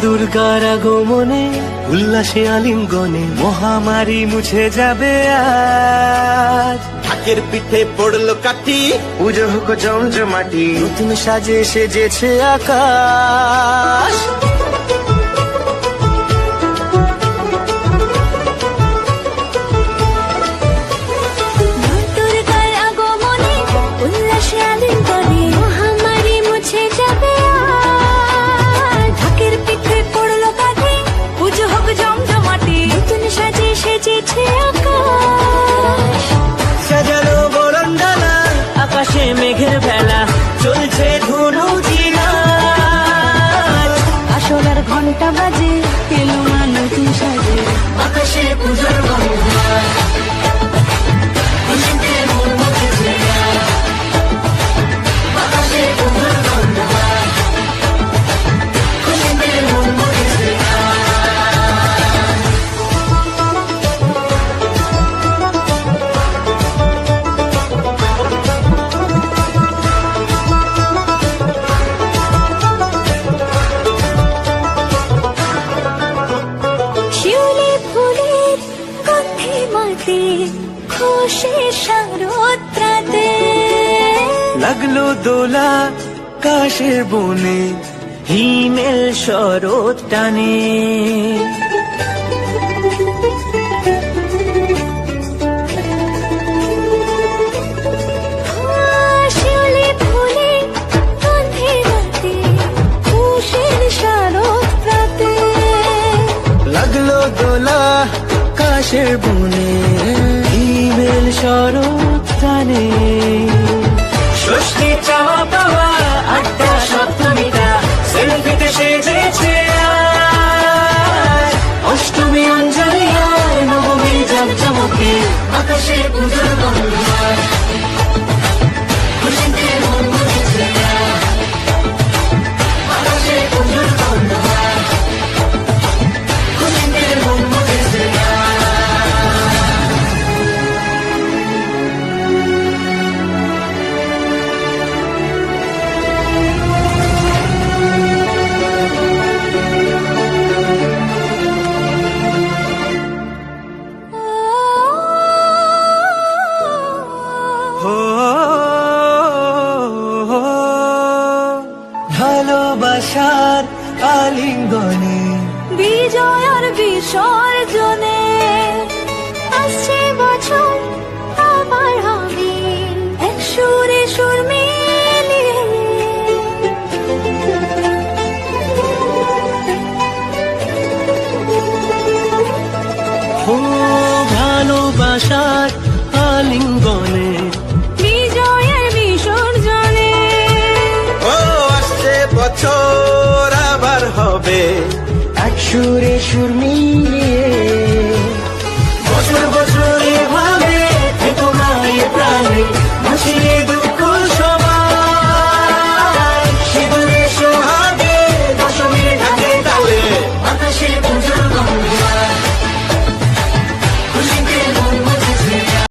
দুর্গার আগমনে উল্লাসে আলিঙ্গনে মহামারী মুছে যাবে আজ। ঢাকের পিঠে পড়লো কাঠি, পুজো হোক জমজমাটি, নতুন সাজে সেজেছে আকাশ। সাজানো বরণডালা, আকাশে মেঘের বেলা, চলছে ধনু জিনাত। আসলার ঘন্টা বাজে, এলো না নতুন সাজে, আকাশে পুজোর বন্ধন, খুশিতে মন মুখেছে আজ। আকাশে পুজোর বন্ধন, খুশিতে মন মুখেছে আজ। শিউলি ফুলের গন্ধে মাতে, খুশি শারদরাতে। লাগলো দোলা কাশের বনে, হিমেল শরৎ টানে। শিউলি ফুলের গন্ধে মাতে, খুশির শারদরাতে। লাগলো দোলা কাশের বনে, হিমেল শরৎ টানে। ষষ্ঠী চাওয়া পাওয়া আড্ডা সপ্তমীটা, সেলফিতে সেজেছে আজ। অষ্টমী অঞ্জলি আর নবমী জমজমকে, আকাশে পুজোর বন্ধন, খুশিতে মন মুখেছে আজ। আকাশে পুজোর বন্ধন, খুশিতে মন মুখেছে আজ। ভালোবাসার আলিঙ্গনে, বিজয় আর বিসর্জনে, আসছে বছর আবার হবে এক সুরে সুর মিলিয়ে। ও ভালোবাসার আলিঙ্গনে, বিজয় আর বিসর্জনে, ও আসছে বছর আবার হবে এক সুরে সুর মিলিয়ে। বছর বছর এভাবে থেকো না এ প্রাণে, ভাসিয়ে